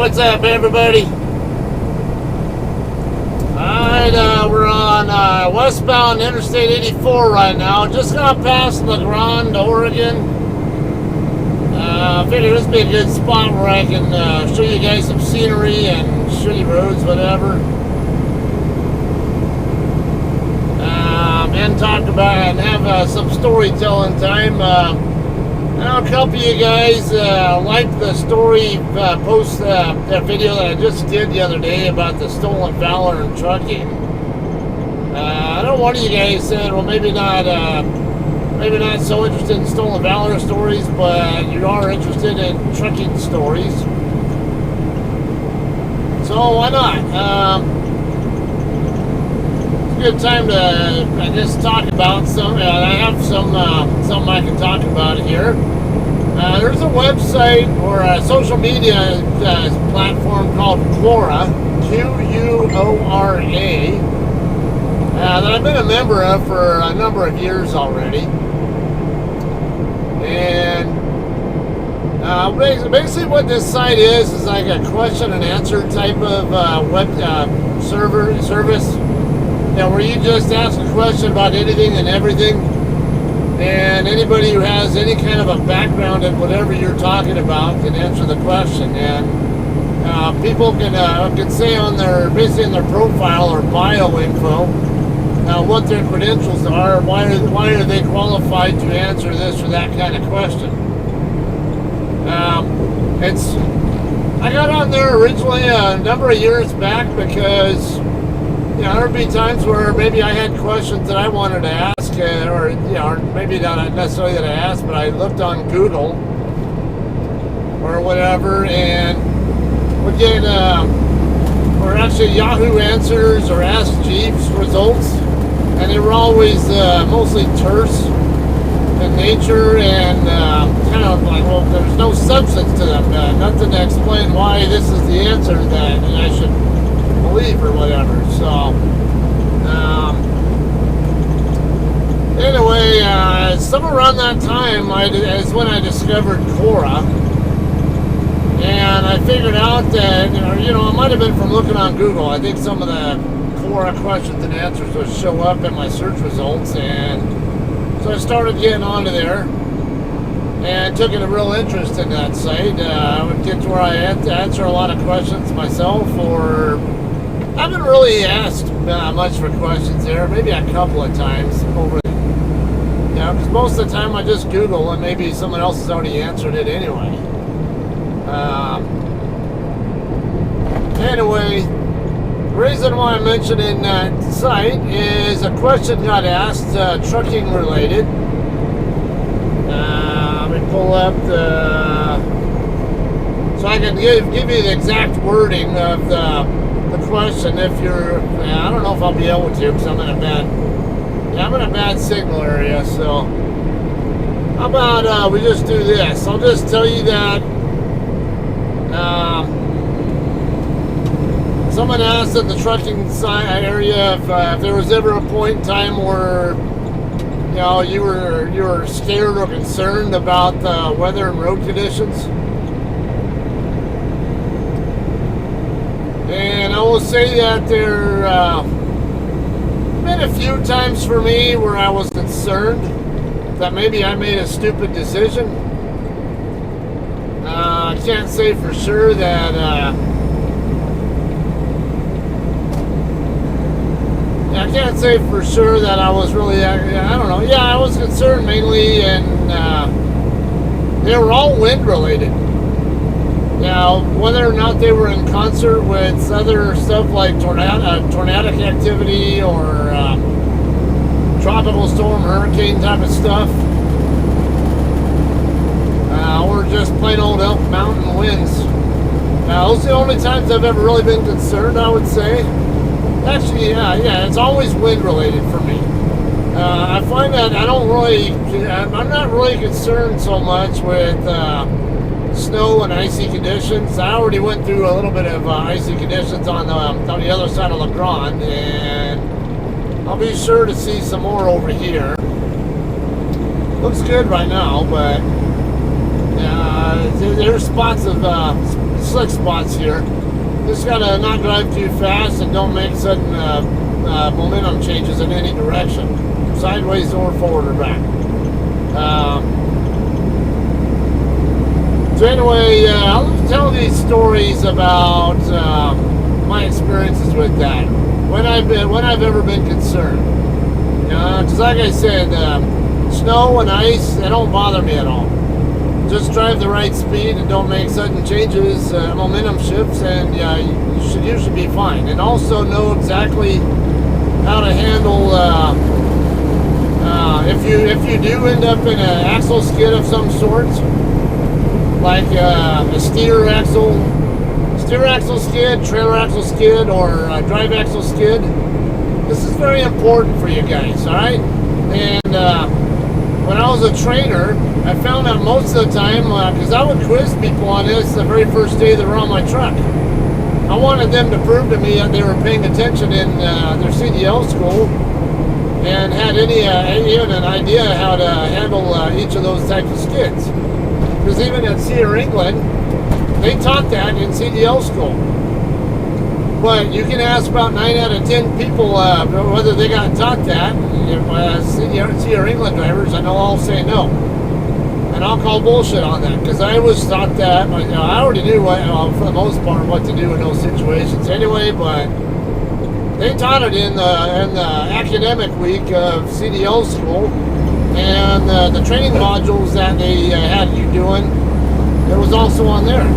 What's up, everybody? Alright, we're on westbound Interstate 84 right now. Just got past La Grande, Oregon. I figured this would be a good spot where I can show you guys some scenery and shitty roads, whatever. And talk about and have some storytelling time. A couple of you guys liked the story post that video that I just did the other day about the stolen valor in trucking. I know one of you guys said, well, maybe not so interested in stolen valor stories, but you are interested in trucking stories. So why not? It's a good time to, I guess, talk about some. I have something I can talk about here. There's a website or a social media platform called Quora, Quora, that I've been a member of for a number of years already. And basically what this site is like a question and answer type of web service. Where you just ask a question about anything and everything, and anybody who has any kind of a background in whatever you're talking about can answer the question. And people can say on basically in their profile or bio info what their credentials are, why are they qualified to answer this or that kind of question. I got on there originally a number of years back because there would be times where maybe I had questions that I wanted to ask, or maybe not necessarily that I asked, but I looked on Google or whatever, and would get, or actually Yahoo Answers or Ask Jeeves results, and they were always mostly terse in nature and kind of like, well, there's no substance to them, nothing to explain why this is the answer that I should believe or whatever. So anyway, somewhere around that time is when I discovered Quora, and I figured out that it might have been from looking on Google. I think some of the Quora questions and answers would show up in my search results, and so I started getting onto there and took a real interest in that site. I would get to where I had to answer a lot of questions myself, or I haven't really asked much for questions there, maybe a couple of times over, because most of the time I just Google and maybe someone else has already answered it anyway. Anyway, the reason why I'm mentioning that site is a question got asked, trucking related. Let me pull up so I can give you the exact wording of the question. If you're, I don't know if I'll be able to because I'm in a bad signal area. So how about we just do this? I'll just tell you that someone asked in the trucking area if there was ever a point in time where you were scared or concerned about the weather and road conditions. And I will say that there been a few times for me where I was concerned that maybe I made a stupid decision. I can't say for sure that I was really, I don't know. Yeah, I was concerned mainly, and they were all wind related. Now, whether or not they were in concert with other stuff like tornadic activity or tropical storm, hurricane type of stuff, or just plain old Elk Mountain winds. Those are the only times I've ever really been concerned, I would say. Actually, yeah, it's always wind related for me. I find that I'm not really concerned so much with snow and icy conditions. I already went through a little bit of icy conditions on the other side of La Grande, and I'll be sure to see some more over here. Looks good right now, but There's spots of slick spots here. Just gotta not drive too fast and don't make sudden momentum changes in any direction, sideways or forward or back. So anyway, I'll tell these stories about my experiences with that. When I've ever been concerned. Because like I said, snow and ice, they don't bother me at all. Just drive the right speed and don't make sudden changes, momentum shifts, and you should usually be fine. And also know exactly how to handle if you do end up in an axle skid of some sort, like a steer axle skid, trailer axle skid, or a drive axle skid. This is very important for you guys, all right? And when I was a trainer, I found out most of the time, because I would quiz people on this the very first day they were on my truck. I wanted them to prove to me that they were paying attention in their CDL school and had even an idea how to handle each of those types of skids. Because even at Cedar, England, they taught that in CDL school. But you can ask about 9 out of 10 people whether they got taught that. Cedar England drivers, I know I'll say no. And I'll call bullshit on that, because I was taught that. I already knew, for the most part, what to do in those situations anyway, but they taught it in the academic week of CDL school, and the training modules that they had you doing, it was also on there.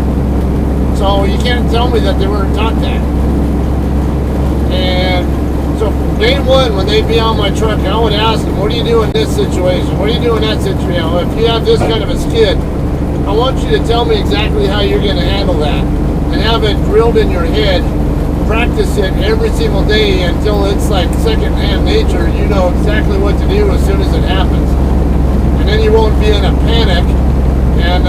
So you can't tell me that they weren't taught that. And so day one, when they'd be on my truck, I would ask them, what do you do in this situation? What do you do in that situation? If you have this kind of a skid, I want you to tell me exactly how you're going to handle that, and have it drilled in your head. Practice it every single day until it's like second-hand nature. You know exactly what to do as soon as it happens. And then you won't be in a panic and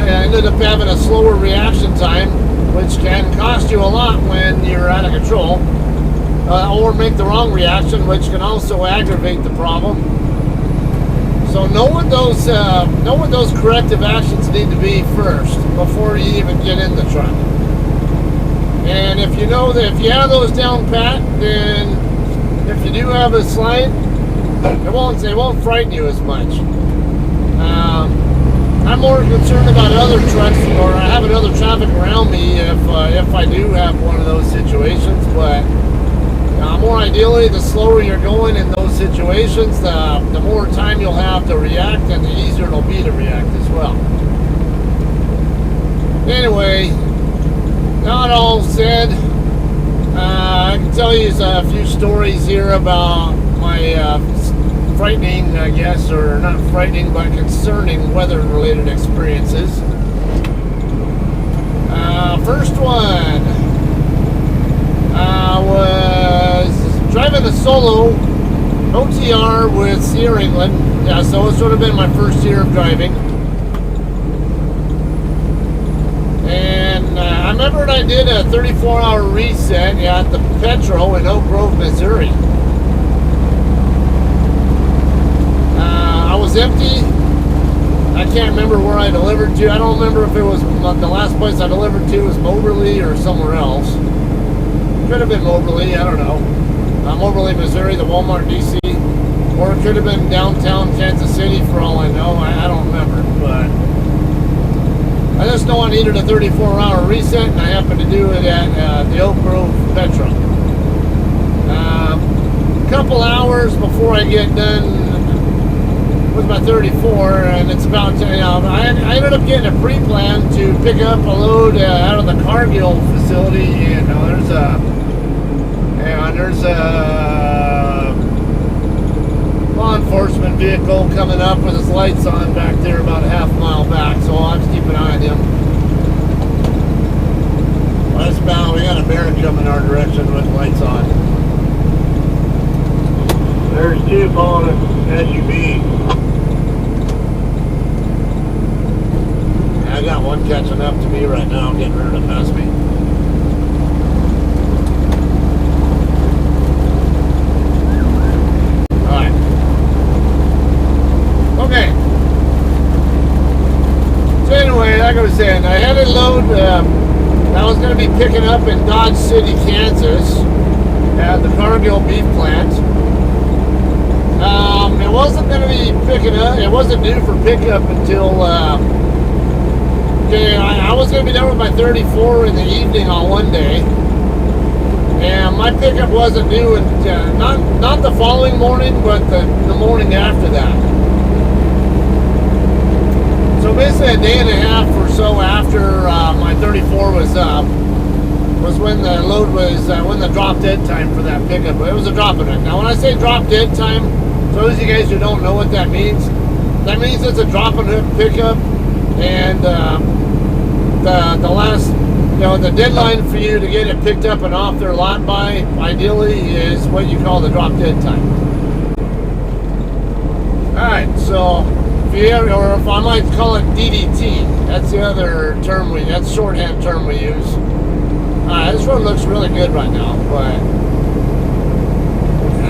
ended up having a slower reaction time, which can cost you a lot when you're out of control, or make the wrong reaction, which can also aggravate the problem. So know what those corrective actions need to be first before you even get in the truck. And if you know that if you have those down pat, then if you do have a slide, it won't frighten you as much. I'm more concerned about other trucks, or having other traffic around me if I do have one of those situations. But more ideally, the slower you're going in those situations, the more time you'll have to react, and the easier it'll be to react as well. Anyway, not all said. I can tell you a few stories here about my frightening, I guess, or not frightening, but concerning weather-related experiences. First one, I was driving a solo OTR with Cedar, England. Yeah, so it's sort of been my first year of driving. And I remember I did a 34-hour reset at the Petro in Oak Grove, Missouri. I was empty. I can't remember where I delivered to. I don't remember if it was the last place I delivered to was Moberly or somewhere else. Could have been Moberly, I don't know. Moberly, Missouri, the Walmart DC. Or it could have been downtown Kansas City for all I know. I don't remember. But I just know I needed a 34-hour reset, and I happened to do it at the Oak Grove Petro. A couple hours before I get done with my 34, and it's about to, I ended up getting a pre-plan to pick up a load out of the Cargill facility, and there's a law enforcement vehicle coming up with his lights on back there about a half mile back, so I'll have to keep an eye on him. Westbound, we got a bear coming our direction with lights on. There's two following an SUV. I got one catching up to me right now, getting ready to pass me. Alright. Okay. had a load that was going to be picking up in Dodge City, Kansas, at the Cargill beef plant. It wasn't going to be picking up. It wasn't due for pickup until. Okay, I was going to be done with my 34 in the evening on one day, and my pickup wasn't due, not the following morning, but the morning after that. So basically, a day and a half or so after my 34 was up, was when the load was when the drop dead time for that pickup. It was a drop in it. Now, when I say drop dead time, for those of you guys who don't know what that means it's a drop and hook pickup, and the last, the deadline for you to get it picked up and off their lot by, ideally, is what you call the drop dead time. All right, so if you ever, or if I might call it DDT, that's the other term that's shorthand term we use. This road looks really good right now, but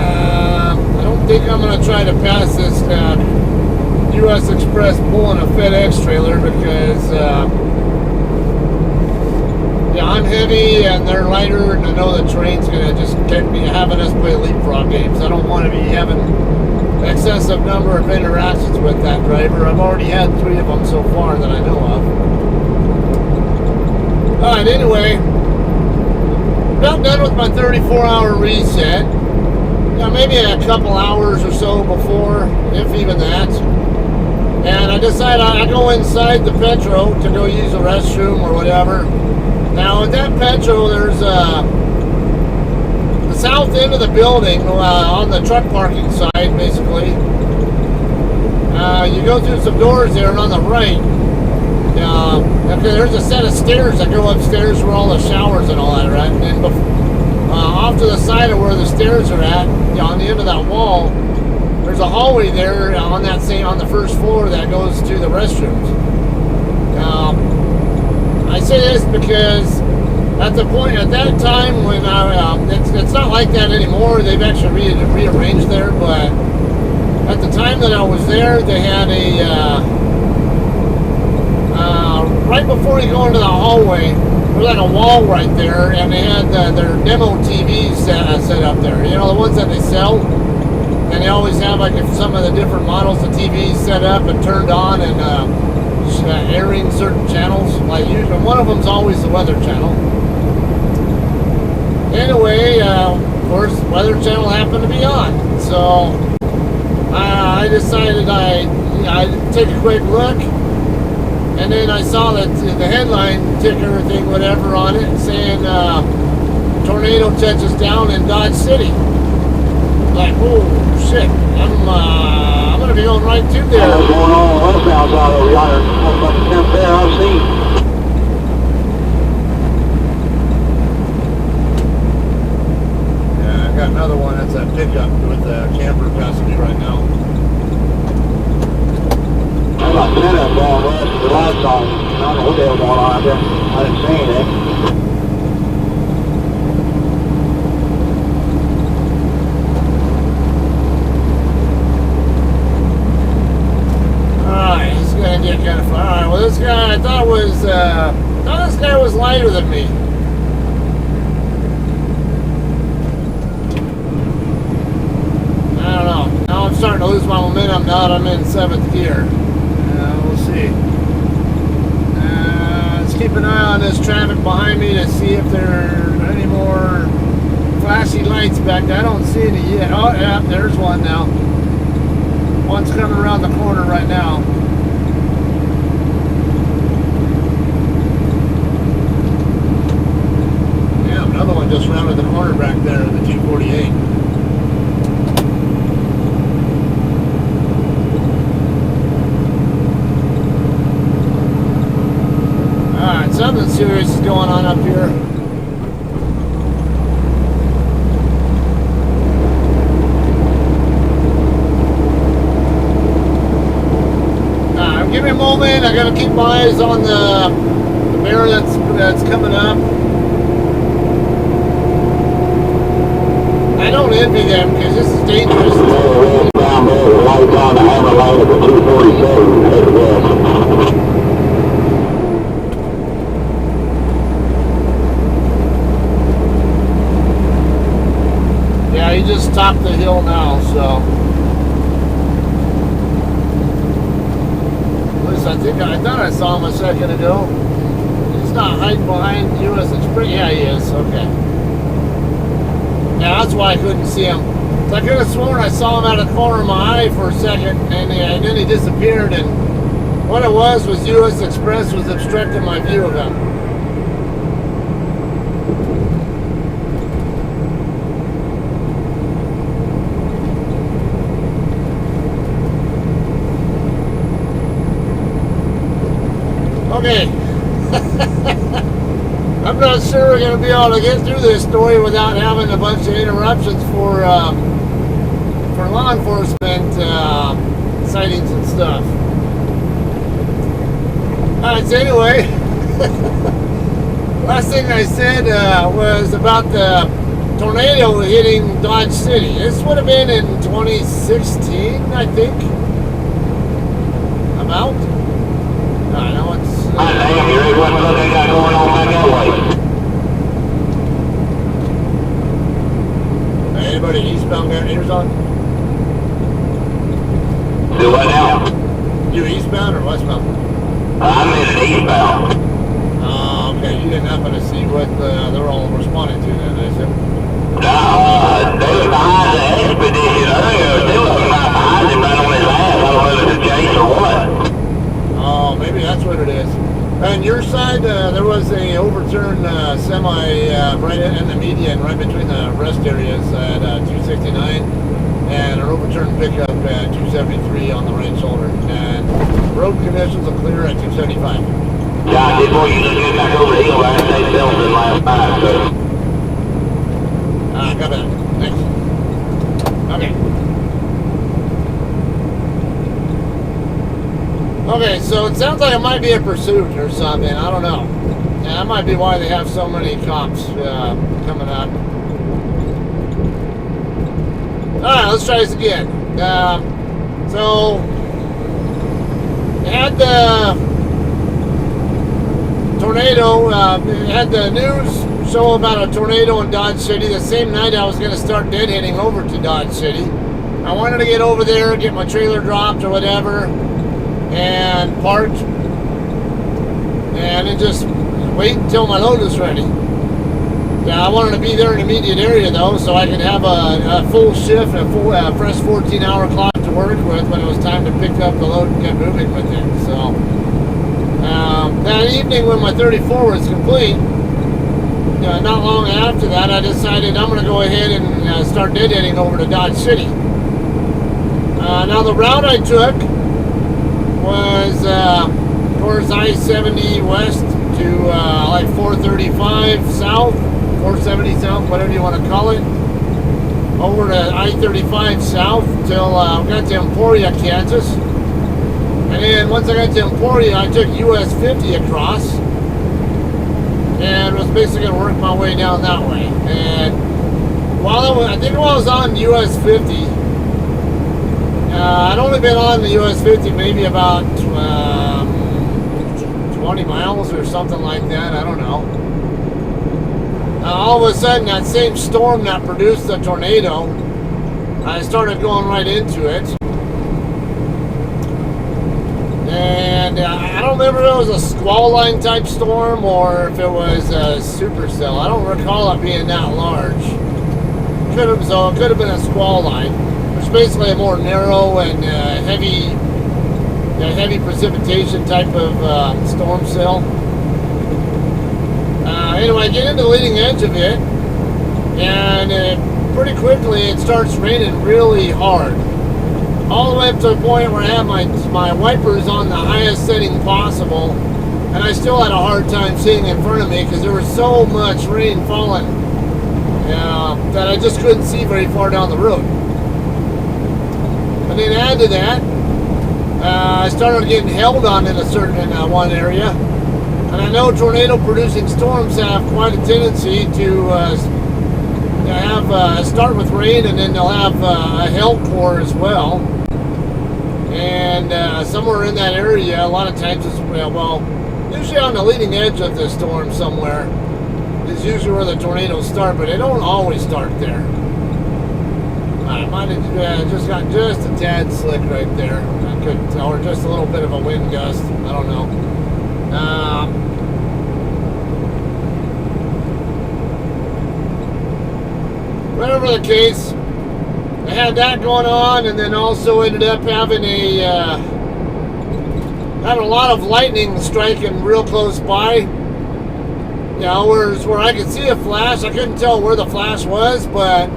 I don't think I'm going to try to pass this U.S. Express pulling a FedEx trailer because I'm heavy and they're lighter, and I know the terrain's going to just get me having us play leapfrog games. I don't want to be having excessive number of interactions with that driver. I've already had 3 of them so far that I know of. Alright, anyway, about done with my 34-hour reset. Maybe a couple hours or so before, if even that. And I decided I'd go inside the Petro to go use the restroom or whatever. Now, at that Petro, there's the south end of the building, on the truck parking side, basically. You go through some doors there, and on the right, okay, there's a set of stairs that go upstairs where all the showers and all that are at. And then off to the side of where the stairs are at, on the end of that wall, there's a hallway there on the first floor that goes to the restrooms. I say this because at that time when it's not like that anymore. They've actually rearranged there, but at the time that I was there, they had right before you go into the hallway, there's like a wall right there, and they had their demo TVs set up there. The ones that they sell, and they always have like some of the different models of TVs set up and turned on and airing certain channels. Like usually, one of them's always the Weather Channel. Anyway, of course, Weather Channel happened to be on, so I decided I'd take a quick look, and then I saw that the headline ticker thing, whatever, on it saying tornado touches down in Dodge City. Like, oh shit, I'm gonna be going right through there. What's going on westbound out over yonder? That's about the 10th there I've seen. Got another one that's a pickup with a camper passing me right now. There's about 10 of them going west with the lights on. I don't know what the hell going on out there. I didn't see anything. Alright, he's gonna get kind of far. Alright, well this guy I thought this guy was lighter than me. Now I'm starting to lose my momentum now that I'm in 7th gear. We'll see. Let's keep an eye on this traffic behind me to see if there are any more flashy lights back there. I don't see any yet. Oh, yeah, there's one now. One's coming around the corner right now. Yeah, another one just rounded the corner back there in the 248. Something serious is going on up here. Give me a moment. I gotta keep my eyes on the bear that's coming up. I don't envy them because this is dangerous. Down there, the lights on the hammer light of the 247 headed west. just topped the hill now, so. At least I thought I saw him a second ago. He's not hiding behind US Express. Yeah, he is. Okay. Yeah, that's why I couldn't see him. So I could have sworn I saw him out of the corner of my eye for a second, and then he disappeared. And what it was US Express was obstructing my view of him. Okay. I'm not sure we're going to be able to get through this story without having a bunch of interruptions for law enforcement sightings and stuff. Alright, so anyway, last thing I said was about the tornado hitting Dodge City. This would have been in 2016, I think. About? I know it's... they got going on back that way. Anybody eastbound got ears on? Do what now? You eastbound or westbound? I'm in an eastbound. Oh, okay. You didn't happen to see what they're all responding to then, is it? No, they were behind the expedition earlier. They were not behind him right on his ass. I don't know if it's a chase or what. Oh, maybe that's what it is. On your side, there was a overturned semi right in the median, right between the rest areas at 269, and an overturned pickup at 273 on the right shoulder. And road conditions will clear at 275. Yeah, I did want you to get back over here where I stayed Belton last night, so. Got that. Thanks. Okay. Okay, so it sounds like it might be a pursuit or something. I don't know. And that might be why they have so many cops coming up. Alright, let's try this again. So, it had the tornado, it had the news show about a tornado in Dodge City. The same night I was going to start deadheading over to Dodge City. I wanted to get over there, get my trailer dropped or whatever, and parked, and then just wait until my load was ready. Yeah, I wanted to be there in the immediate area though, so I could have a full shift, a full fresh 14-hour clock to work with when it was time to pick up the load and get moving with it. So that evening when my 34 was complete, not long after that, I decided I'm going to go ahead and start deadheading over to Dodge City. Now the route I took was towards I-70 west to like 435 south, 470 south, whatever you want to call it, over to I-35 south till I got to Emporia, Kansas. And then once I got to Emporia, I took US 50 across and was basically going to work my way down that way. And I think while I was on US 50, I'd only been on the US 50 maybe about 20 miles or something like that. I don't know. All of a sudden, that same storm that produced the tornado, I started going right into it. And I don't remember if it was a squall line type storm or if it was a supercell. I don't recall it being that large. So it could have been a squall line. It's basically a more narrow and heavy precipitation type of storm cell. Anyway, I get into the leading edge of it, and pretty quickly it starts raining really hard. All the way up to the point where I have my wipers on the highest setting possible, and I still had a hard time seeing in front of me because there was so much rain falling that I just couldn't see very far down the road. And then add to that, I started getting held on in one area. And I know tornado-producing storms have quite a tendency to start with rain, and then they'll have a hail core as well. And somewhere in that area, a lot of times it's, usually on the leading edge of the storm somewhere is usually where the tornadoes start, but they don't always start there. I might have just got just a tad slick right there. I couldn't tell, or just a little bit of a wind gust. I don't know. Whatever the case, I had that going on, and then also ended up having a lot of lightning striking real close by. You know, where I could see a flash. I couldn't tell where the flash was, but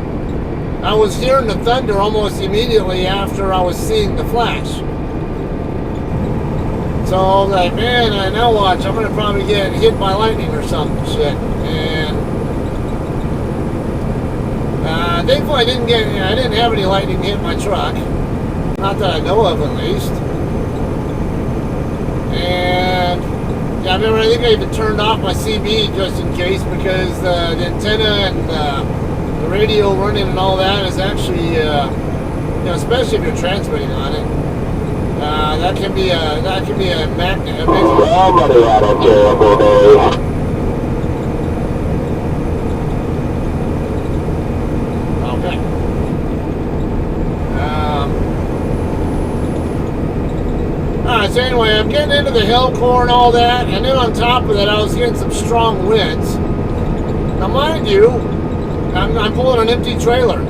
I was hearing the thunder almost immediately after I was seeing the flash. So I was like, man, now watch, I'm gonna probably get hit by lightning or some shit. And thankfully I didn't have any lightning hit my truck. Not that I know of, at least. And yeah, I remember, I think I even turned off my CB just in case, because the antenna and the radio running and all that is actually, you know, especially if you're transmitting on it, that can be a magnet. Somebody had a terrible day. Okay. Alright, so anyway, I'm getting into the hill core and all that, and then on top of that, I was getting some strong winds. Now, mind you, I'm pulling an empty trailer.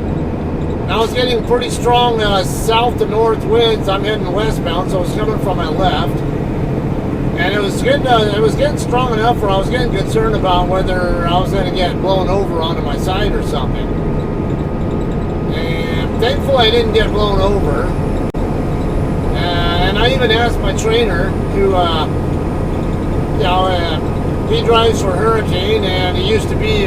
I was getting pretty strong south to north winds. I'm heading westbound, so it's coming from my left, and it was getting strong enough where I was getting concerned about whether I was going to get blown over onto my side or something. And thankfully, I didn't get blown over. And I even asked my trainer, who, you know, he drives for Hurricane, and he used to be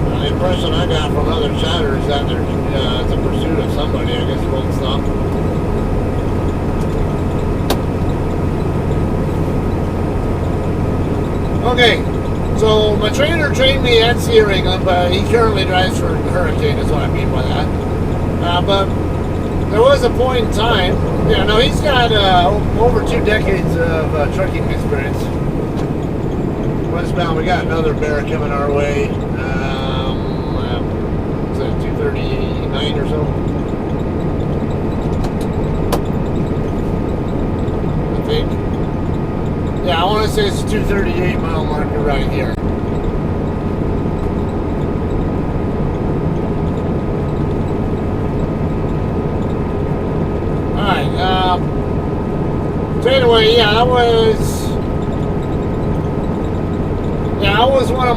the impression I got from other chatters is that it's a pursuit of somebody. I guess it won't stop. Okay, so my trainer trained me at Sierra England, but he currently drives for Hurricane, is what I mean by that. But there was a point in time, yeah, no, he's got over 2 decades of trucking experience. Westbound, we got another bear coming our way. Is it 239 or so? I think. Yeah, I want to say it's a 238 mile marker right here. Alright, so anyway, yeah, that was one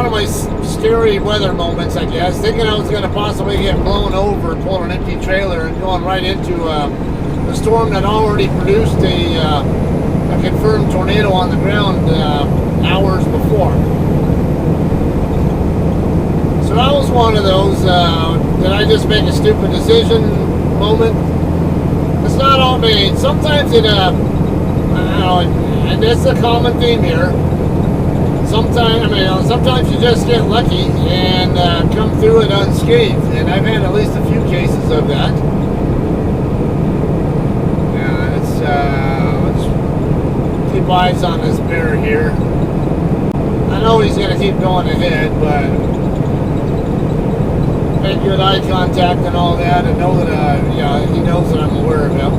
of my scary weather moments, I guess. Thinking I was going to possibly get blown over, pulling an empty trailer and going right into a storm that already produced a confirmed tornado on the ground hours before. So that was one of those, did I just make a stupid decision moment? It's not all made. Sometimes it, I don't know, and it's a common theme here. Sometimes you just get lucky and come through it unscathed, and I've had at least a few cases of that. Let's keep eyes on this bear here. I know he's going to keep going ahead, but make good eye contact and all that, and know that yeah, he knows that I'm aware of him.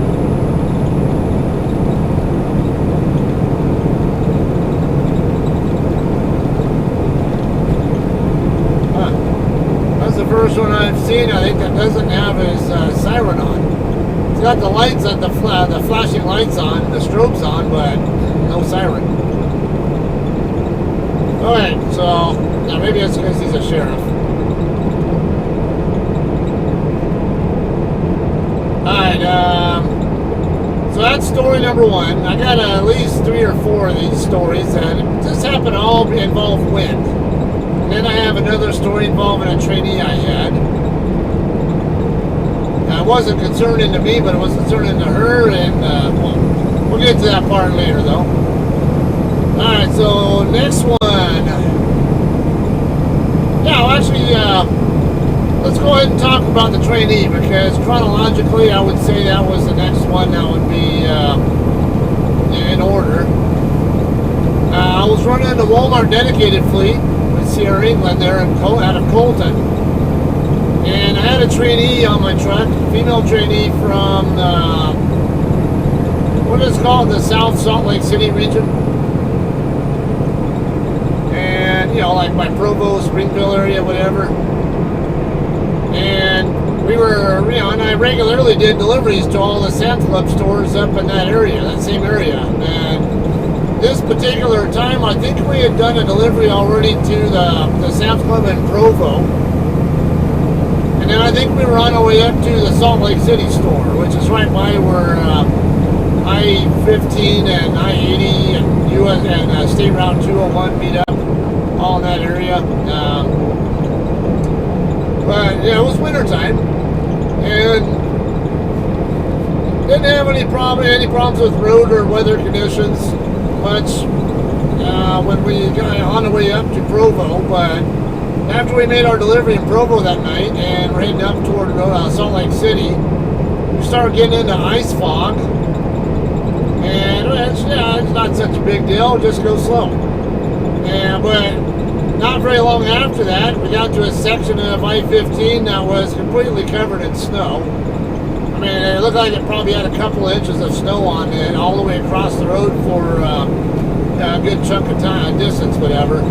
That's the first one I've seen, I think, that doesn't have his siren on. It's got the lights, the flashing lights on, the strobes on, but no siren. Alright, so yeah, maybe it's because he's a sheriff. Alright, so that's story number 1. I got at least 3 or 4 of these stories that just happen to all involve wind. And then I have another story involving a trainee I had. It wasn't concerning to me, but it was concerning to her, and we'll get to that part later, though. Alright, so next one. Yeah, well, actually, let's go ahead and talk about the trainee, because chronologically, I would say that was the next one that would be, in order. I was running the Walmart dedicated fleet with Sierra England there out of Colton. And I had a trainee on my truck, female trainee from, what is it called, the South Salt Lake City region. And, you know, like by Provo, Springville area, whatever. And we were, you know, and I regularly did deliveries to all the Sam's Club stores up in that area, that same area. And this particular time, I think we had done a delivery already to the Sam's Club in Provo. And then I think we were on our way up to the Salt Lake City store, which is right by where I-15 and I-80 and US and State Route 201 meet up, all in that area. But yeah, it was wintertime, and didn't have any problems with road or weather conditions much when we got on the way up to Provo. But after we made our delivery in Provo that night and we're heading up toward Salt Lake City, we started getting into ice fog. And it's not such a big deal, just go slow. Yeah, but not very long after that, we got to a section of I-15 that was completely covered in snow. I mean, it looked like it probably had a couple inches of snow on it all the way across the road for a good chunk of time, distance, whatever.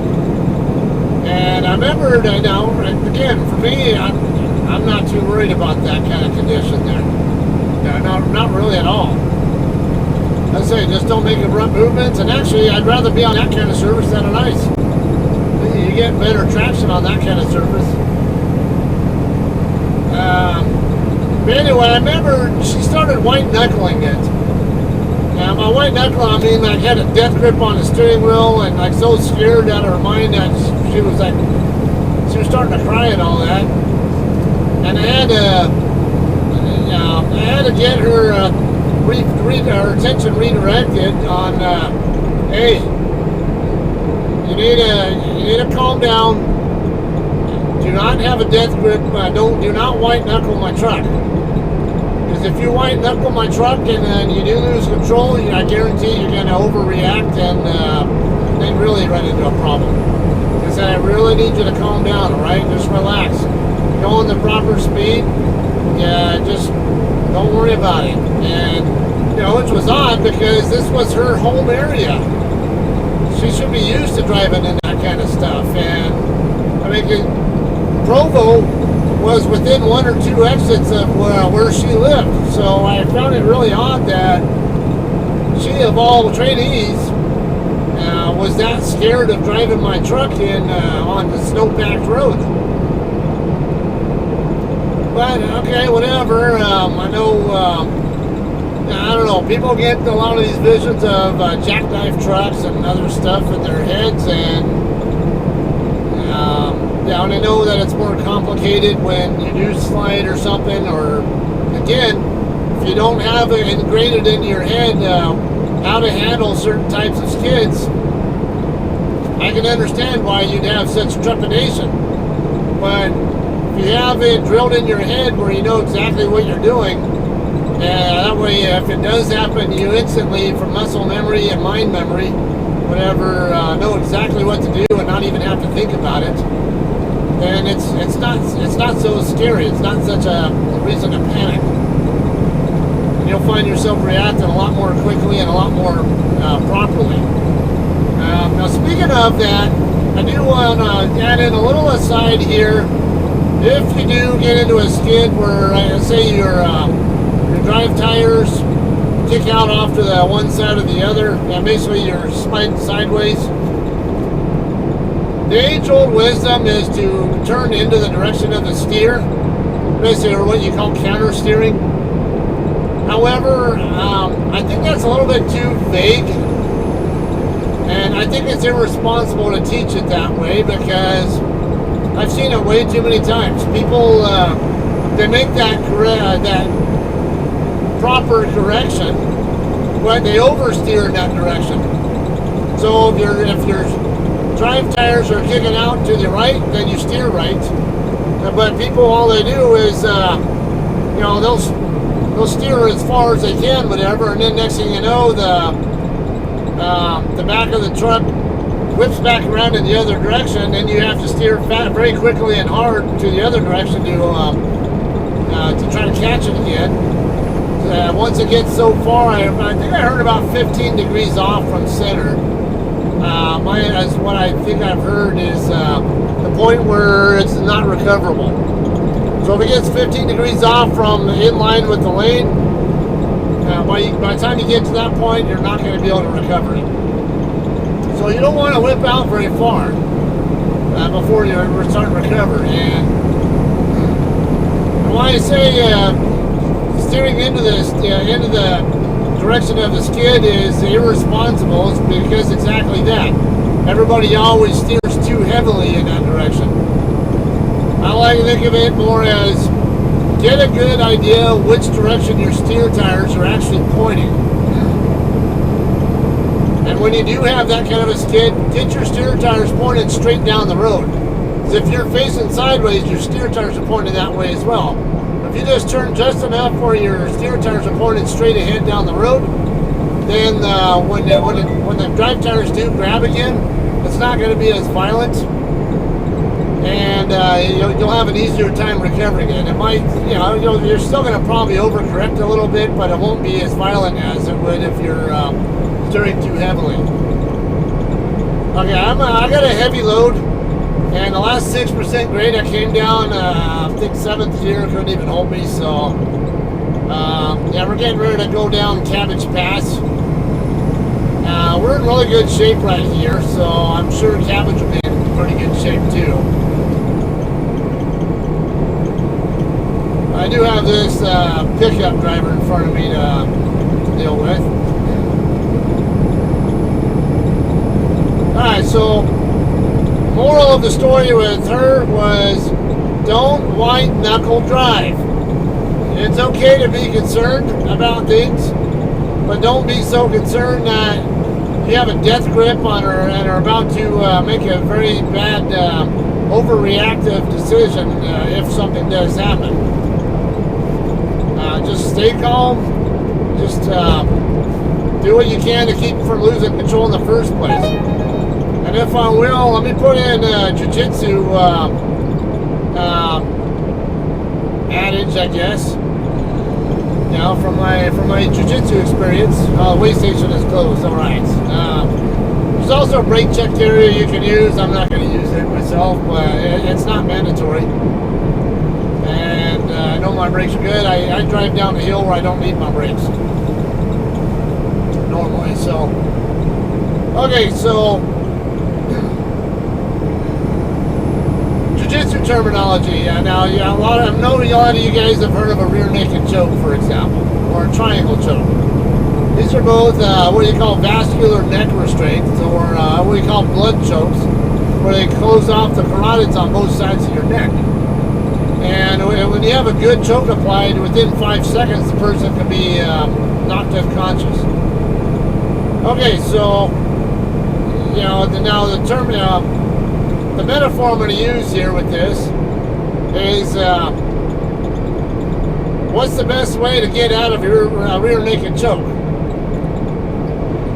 And I remember, you know, again, for me, I'm not too worried about that kind of condition there. No, not really at all. I say, just don't make abrupt movements. And actually, I'd rather be on that kind of surface than on ice. You get better traction on that kind of surface. But anyway, I remember she started white knuckling it. Now, by white knuckle, I mean like had a death grip on the steering wheel and like so scared out of her mind that she was starting to cry and all that. And I had to get her her attention redirected on, hey, you need to calm down. Do not have a death grip. Do not white knuckle my truck. Because if you white knuckle my truck and then you do lose control, I guarantee you're going to overreact and then really run into a problem. Because I really need you to calm down. All right, just relax. Go in the proper speed. Yeah, just don't worry about it. And you know, which was odd because this was her home area. She should be used to driving in that kind of stuff. And I mean, Provo was within one or two exits of where she lived. So I found it really odd that she, of all trainees, was that scared of driving my truck in on the snow-packed road. But okay, whatever. I know. I don't know, people get a lot of these visions of jackknife trucks and other stuff in their heads, and yeah, and I know that it's more complicated when you do slide or something, or again, if you don't have it ingrained into your head how to handle certain types of skids, I can understand why you'd have such trepidation. But if you have it drilled in your head where you know exactly what you're doing, that way, if it does happen, you instantly, from muscle memory and mind memory, whatever, know exactly what to do and not even have to think about it. Then it's not so scary. It's not such a reason to panic. And you'll find yourself reacting a lot more quickly and a lot more properly. Now, speaking of that, I do want to add in a little aside here. If you do get into a skid where, say, your drive tires kick out off to the one side or the other, and basically you're sliding sideways, the age-old wisdom is to turn into the direction of the steer, basically, or what you call counter steering. However, I think that's a little bit too vague, and I think it's irresponsible to teach it that way because I've seen it way too many times. People they make that proper correction, but they oversteer in that direction. So if your drive tires are kicking out to the right, then you steer right. But people, all they do is, they'll steer as far as they can, whatever, and then next thing you know, the back of the truck whips back around in the other direction, then you have to steer very quickly and hard to the other direction to try to catch it again. Once it gets so far, I think I heard about 15 degrees off from center. As what I think I've heard is the point where it's not recoverable. So if it gets 15 degrees off from in line with the lane, by the time you get to that point, you're not going to be able to recover it. So you don't want to whip out very far before you start to recover. And why I say steering into the direction of the skid is irresponsible is because exactly that. Everybody always steers too heavily in that direction. I like to think of it more as get a good idea which direction your steer tires are actually pointing. And when you do have that kind of a skid, get your steer tires pointed straight down the road. Because if you're facing sideways, your steer tires are pointed that way as well. If you just turn just enough where your steer tires are pointed straight ahead down the road, then when the drive tires do grab again, it's not going to be as violent, and you'll have an easier time recovering it. It might, you're still going to probably overcorrect a little bit, but it won't be as violent as it would if you're steering too heavily. Okay, I got a heavy load, and the last 6% grade I came down, I think 7th gear, couldn't even hold me, so yeah, we're getting ready to go down Cabbage Pass. We're in really good shape right here, so I'm sure Cabbage will be in pretty good shape too. I do have this pickup driver in front of me to deal with. Alright, so moral of the story with her was don't white knuckle drive. It's okay to be concerned about things, but don't be so concerned that you have a death grip on her and are about to make a very bad overreactive decision if something does happen. Just stay calm. Just do what you can to keep from losing control in the first place. And if I will, let me put in jiu-jitsu adage, I guess. You know, from my jiu-jitsu experience. Way station is closed. All right. There's also a brake check area you can use. I'm not going to use it myself, but it's not mandatory. And I know my brakes are good. I drive down the hill where I don't need my brakes normally. So, okay, so jiu-jitsu terminology. Now, yeah, I know a lot of you guys have heard of a rear naked choke, for example, or a triangle choke. These are both what you call vascular neck restraints, or what you call blood chokes, where they close off the carotids on both sides of your neck. And when you have a good choke applied, within 5 seconds, the person can be knocked unconscious. Okay, so now the term, the metaphor I'm going to use here with this is what's the best way to get out of your rear naked choke?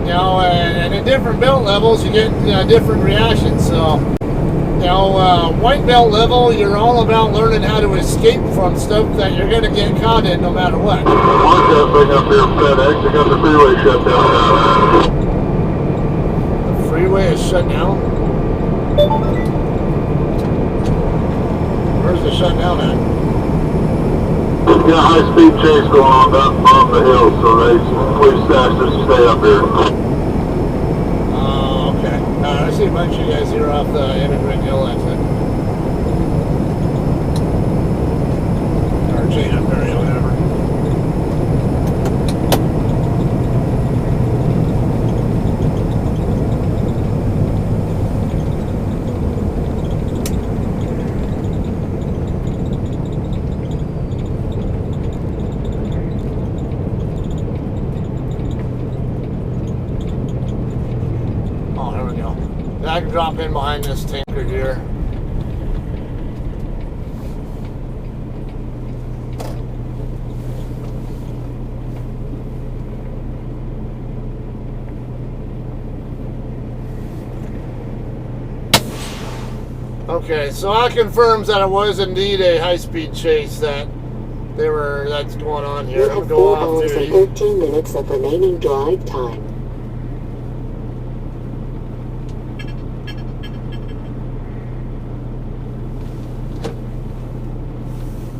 You know, and at different belt levels, you get different reactions. So, you know, white belt level, you're all about learning how to escape from stuff that you're going to get caught in no matter what. Bring up here FedEx. I got the freeway shut down. The freeway is shut down? Where's the shut down at? Got a high-speed chase going on down the hill, so please asked us to stay up here. Oh, okay. I see a bunch of you guys here off the Immigrant Hill exit. Or Chatham Ferry, whatever. I can drop in behind this tanker here. Okay, so that confirms that it was indeed a high-speed chase that's going on here. You have 4 hours and 13 minutes of remaining drive time.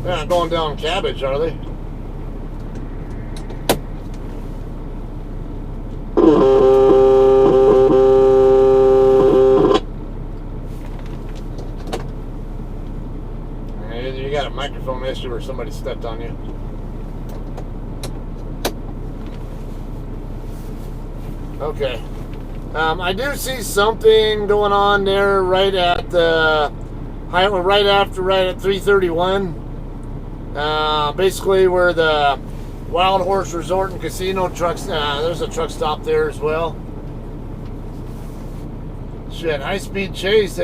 They're not going down Cabbage, are they? You got a microphone issue or somebody stepped on you. Okay. I do see something going on there right at the highway, right at 331. Basically where the Wild Horse Resort and Casino trucks, there's a truck stop there as well. Shit, high-speed chase.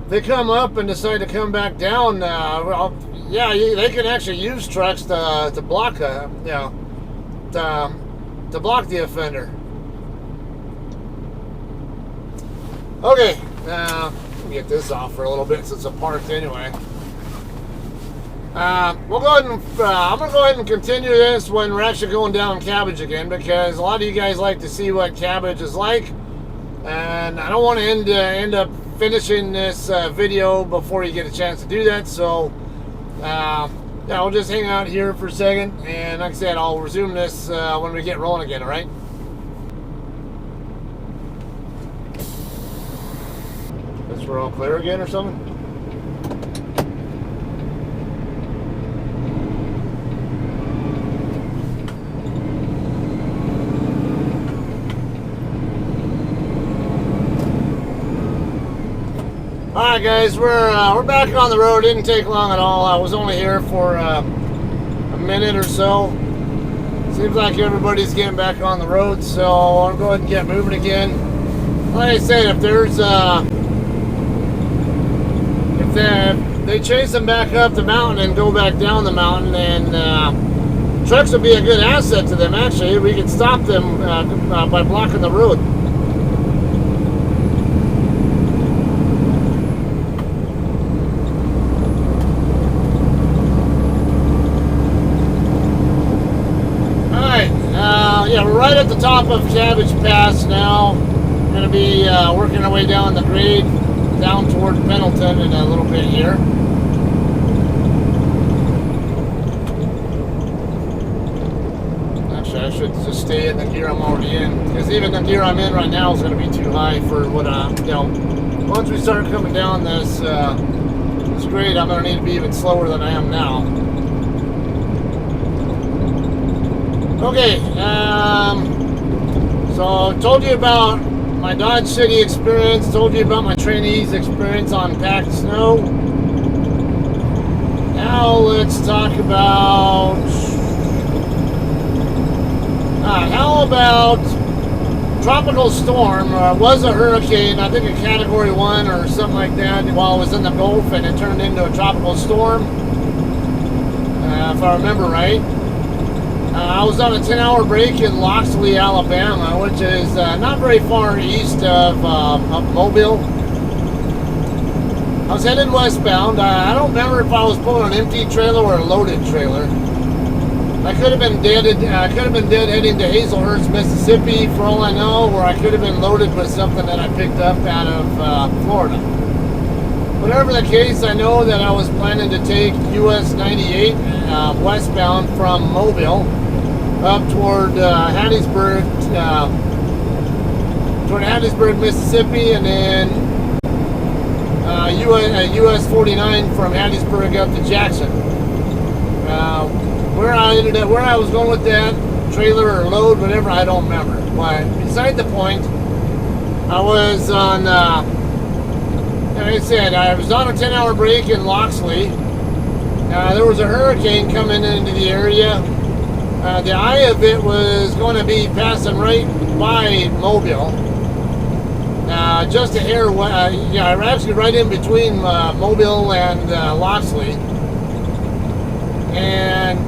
They come up and decide to come back down. Well, yeah, they can actually use trucks to block to block the offender. Okay, let me get this off for a little bit since it's parked anyway. We'll go ahead and I'm gonna go ahead and continue this when we're actually going down Cabbage again, because a lot of you guys like to see what Cabbage is like, and I don't want to end up finishing this video before you get a chance to do that. So yeah, we'll just hang out here for a second, and like I said, I'll resume this when we get rolling again. All right. Guess we're all clear again or something. Alright guys, we're back on the road. It didn't take long at all. I was only here for a minute or so. Seems like everybody's getting back on the road, so I'll go ahead and get moving again. Like I said, if there's if they chase them back up the mountain and go back down the mountain, then trucks would be a good asset to them. Actually, we could stop them by blocking the road. Yeah, we're right at the top of Cabbage Pass now. We're going to be working our way down the grade, down toward Pendleton in a little bit here. Actually, I should just stay in the gear I'm already in, because even the gear I'm in right now is going to be too high for what once we start coming down this grade, I'm going to need to be even slower than I am now. Okay, so I told you about my Dodge City experience, told you about my trainees experience on packed snow. Now let's talk about, how about tropical storm. Was a hurricane, I think a category 1 or something like that, while I was in the Gulf, and it turned into a tropical storm, if I remember right. I was on a 10-hour break in Loxley, Alabama, which is not very far east of Mobile. I was headed westbound. I don't remember if I was pulling an empty trailer or a loaded trailer. I could have been dead heading to Hazelhurst, Mississippi, for all I know, or I could have been loaded with something that I picked up out of Florida. Whatever the case, I know that I was planning to take US 98 westbound from Mobile up toward Hattiesburg, Mississippi, and then US 49 from Hattiesburg up to Jackson. Where I was going with that trailer or load, whatever, I don't remember. But beside the point, I was on. Like I said, I was on a 10-hour break in Loxley. There was a hurricane coming into the area. The eye of it was going to be passing right by Mobile. Just a hair, actually right in between Mobile and Loxley. And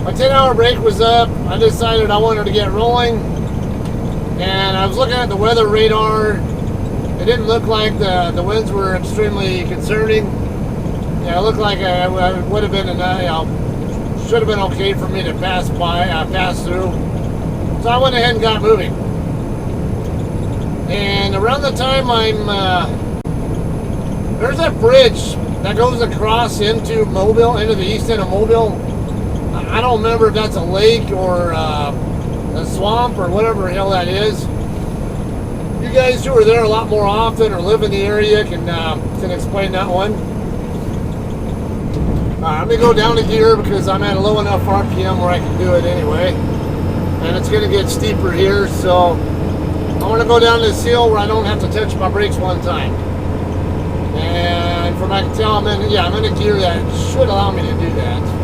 my 10-hour break was up. I decided I wanted to get rolling. And I was looking at the weather radar. It didn't look like the winds were extremely concerning. Yeah, it looked like I would have been should have been okay for me to pass through. So I went ahead and got moving. And around the time there's that bridge that goes across into Mobile, into the east end of Mobile. I don't remember if that's a lake or a swamp or whatever the hell that is. You guys who are there a lot more often or live in the area can explain that one. I'm going to go down a gear because I'm at a low enough RPM where I can do it anyway. And it's going to get steeper here, so I want to go down this hill where I don't have to touch my brakes one time. And from what I can tell, I'm in a gear that should allow me to do that.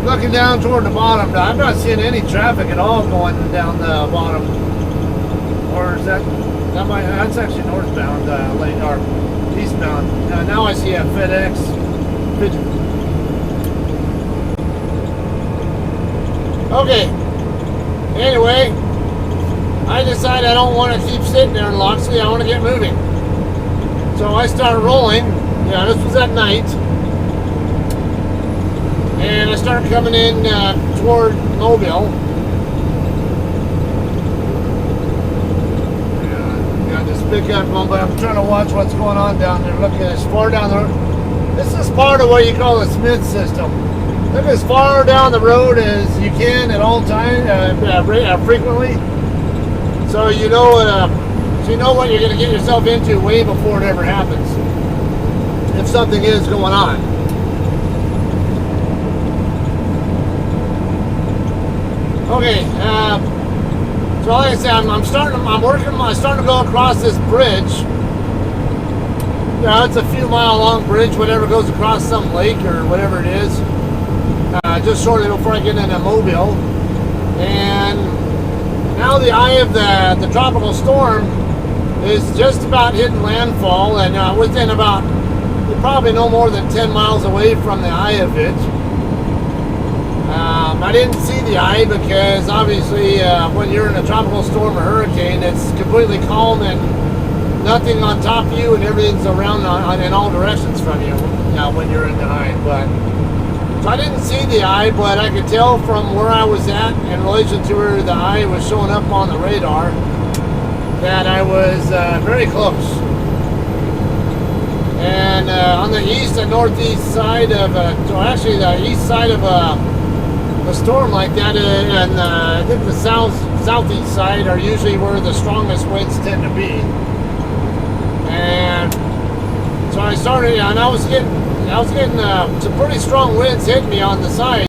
Looking down toward the bottom, I'm not seeing any traffic at all going down the bottom. Or is that's actually northbound, or eastbound. Now I see a FedEx. Okay. Anyway, I decided I don't want to keep sitting there in Loxley. I want to get moving. So I started rolling. Yeah, this was at night. And I started coming in toward Mobile. Got this pickup going, but I'm trying to watch what's going on down there. Look as far down the road. This is part of what you call the Smith system. Look as far down the road as you can at all times, frequently. So you know what you're going to get yourself into way before it ever happens. If something is going on. Okay, so like I said, I'm starting to go across this bridge. It's a few mile long bridge, whatever, goes across some lake or whatever it is. Just shortly before I get into Mobile. And now the eye of the tropical storm is just about hitting landfall, and within about, probably no more than 10 miles away from the eye of it. I didn't see the eye because obviously when you're in a tropical storm or hurricane, it's completely calm and nothing on top of you and everything's around in all directions from you when you're in the eye. So I didn't see the eye, but I could tell from where I was at in relation to where the eye was showing up on the radar that I was very close. And on the east and northeast side of, actually the east side of a storm like that, and I think the southeast side are usually where the strongest winds tend to be. And so I started, and I was getting some pretty strong winds hitting me on the side.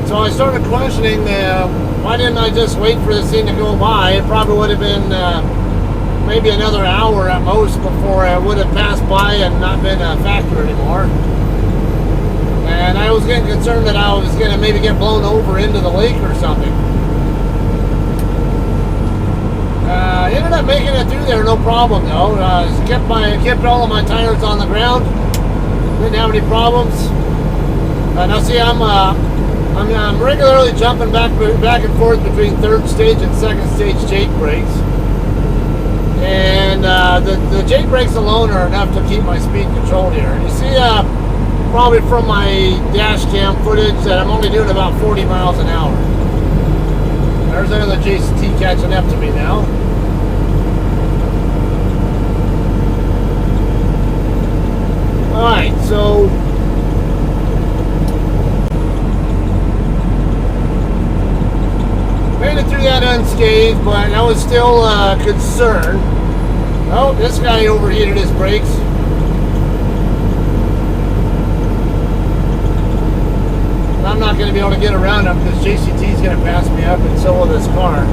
So I started questioning why didn't I just wait for this thing to go by? It probably would have been maybe another hour at most before I would have passed by and not been a factor anymore. And I was getting concerned that I was going to maybe get blown over into the lake or something. I ended up making it through there, no problem though. Kept all of my tires on the ground. Didn't have any problems. Now see, I'm regularly jumping back and forth between third stage and second stage Jake brakes. And the Jake brakes alone are enough to keep my speed controlled here. And you see, probably from my dash cam footage, that I'm only doing about 40 miles an hour. There's another JCT catching up to me now. Alright, so made it through that unscathed, but I was still concerned. Oh, this guy overheated his brakes. I'm not going to be able to get around him because JCT is going to pass me up, and so will this car.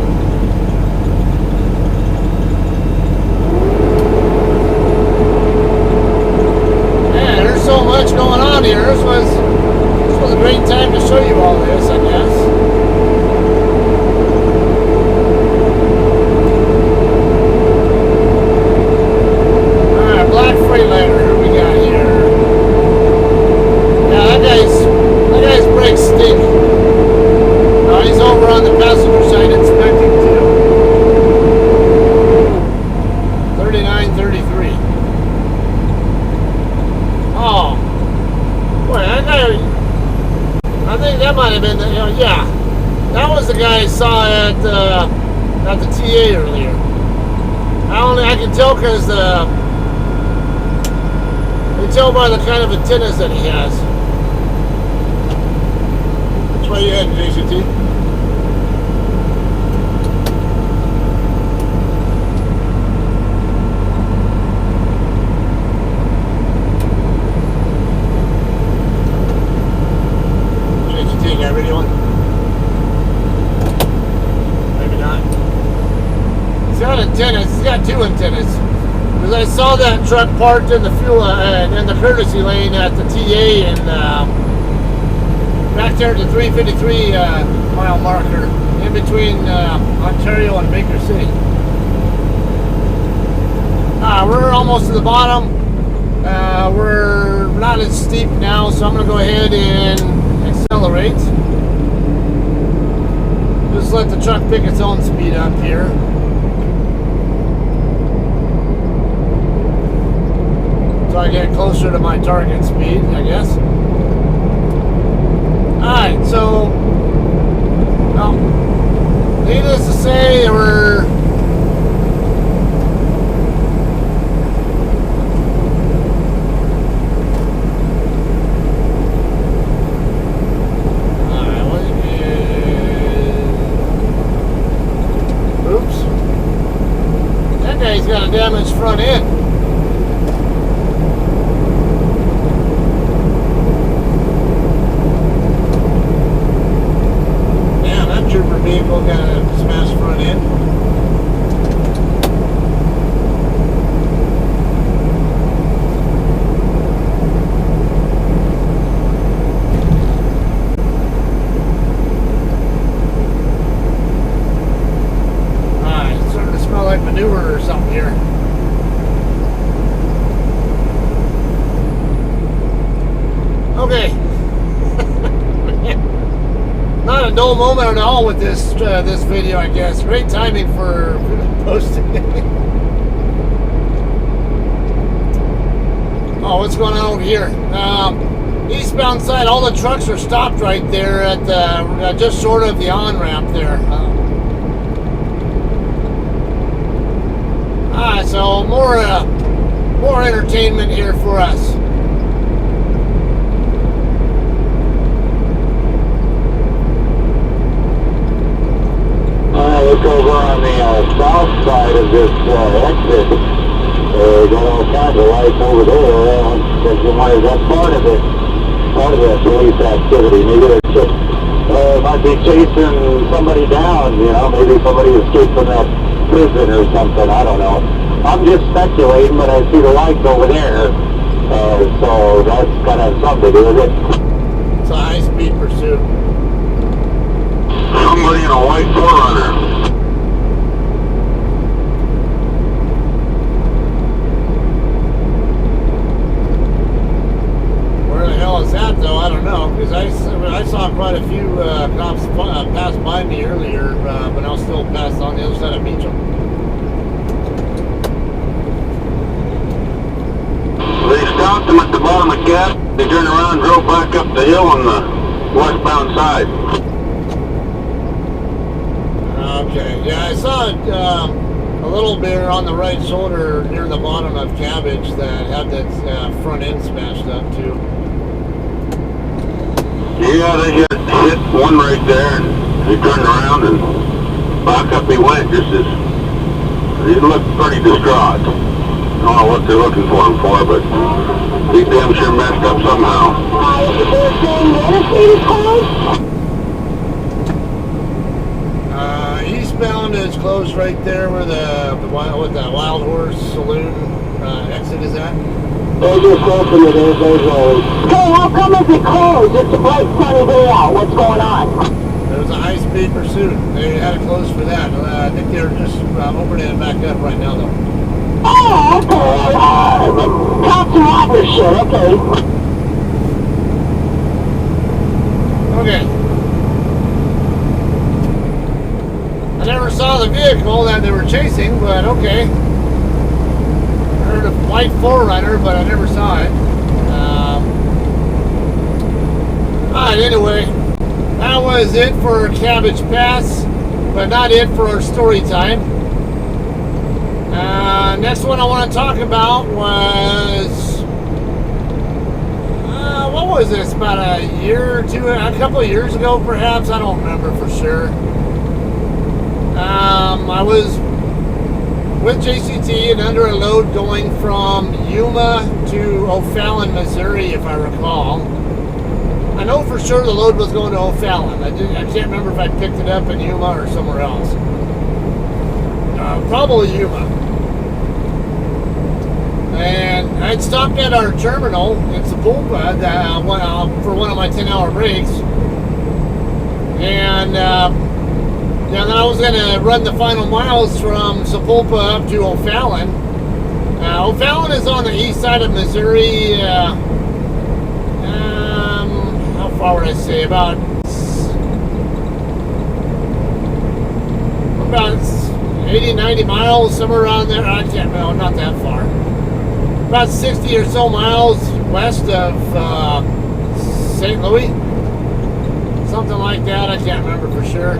Man, there's so much going on here. This was a great time to show you all this, I guess. Alright, black Freightliner we got here. Yeah, that guy's brakes stink. at the TA earlier. I can tell because you can tell by the kind of antennas that he has. Which way you heading, JCT? JCT, got radio on? Maybe not. He's got antennas. He's got two antennas. Because I saw that truck parked in the fuel in the courtesy lane at the TA and back there at the 353 mile marker in between Ontario and Baker City. We're almost to the bottom. We're not as steep now, so I'm going to go ahead and accelerate. Just let the truck pick its own speed up here. So I get closer to my target speed, I guess. Alright, so, well, needless to say, we're he's got a damaged front end. Damn, that trooper vehicle got a smashed front end. Manure or something here. Okay. Not a dull moment at all with this this video, I guess. Great timing for posting. Oh, what's going on over here? Eastbound side, all the trucks are stopped right there at the just short of the on-ramp there. So more entertainment here for us. Look over on the south side of this exit. Got all kinds of lights over there. That's part of it. Part of that police activity. Maybe they're just might be chasing somebody down. You know, maybe somebody escaped from that prison or something. I don't know. I'm just speculating, but I see the lights over there, so that's kind of something to do with it. It's a high-speed pursuit. Somebody in a white 4Runner. Where the hell is that, though? I don't know, because I saw quite a few cops pass by me earlier, but I was still passed on the other side of Meacham. They stopped them at the bottom of Gap. They turned around and drove back up the hill on the westbound side. Okay, yeah, I saw a little bear on the right shoulder near the bottom of Cabbage that had that front end smashed up too. Yeah, they hit one right there, and he turned around and back up he went. Just as he looked pretty distraught. I don't know what they're looking for him for, but he damn sure messed up somehow. Eastbound is closed right there where the Wild Horse Saloon exit is at. They just opened it as they go. Hey, how come is it closed? It's a bright sunny day out. What's going on? There was a high-speed pursuit. They had it closed for that. I think they're just opening it back up right now, though. Oh, okay. Cops and robbers shit, okay. Okay. I never saw the vehicle that they were chasing, but okay. I heard a white 4Runner, but I never saw it. Alright, anyway. That was it for Cabbage Pass. but not it for our story time. Next one I want to talk about was, what was this, about a year or two, a couple of years ago perhaps, I don't remember for sure. I was with JCT and under a load going from Yuma to O'Fallon, Missouri, if I recall. I know for sure the load was going to O'Fallon. I can't remember if I picked it up in Yuma or somewhere else. Probably Yuma. And I'd stopped at our terminal in Sapulpa for one of my 10-hour breaks. And then I was going to run the final miles from Sapulpa up to O'Fallon. O'Fallon is on the east side of Missouri. How far would I say? About 80, 90 miles, somewhere around there. I can't know, not that far. About 60 or so miles west of St. Louis. Something like that. I can't remember for sure.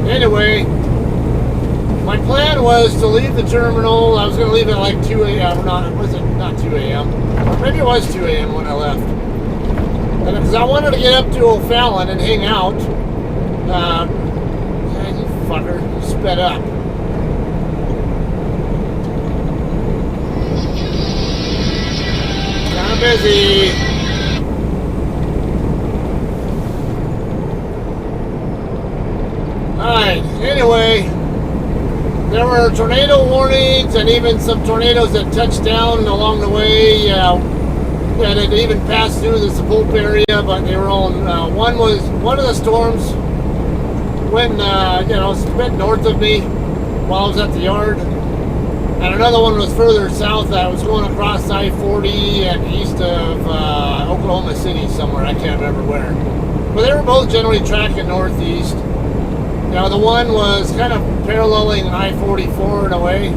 Anyway, my plan was to leave the terminal. I was going to leave at like 2 a.m. Not 2 a.m. Maybe it was 2 a.m. when I left. Because I wanted to get up to O'Fallon and hang out. You fucker, you sped up. Kind of busy. Alright, anyway, there were tornado warnings and even some tornadoes that touched down along the way that had even passed through the Sapulpa area, but they were all, one of the storms went, sped north of me while I was at the yard, and another one was further south that was going across I-40 and east of Oklahoma City somewhere, I can't remember where. But they were both generally tracking northeast. Now the one was kind of paralleling I-44 in a way.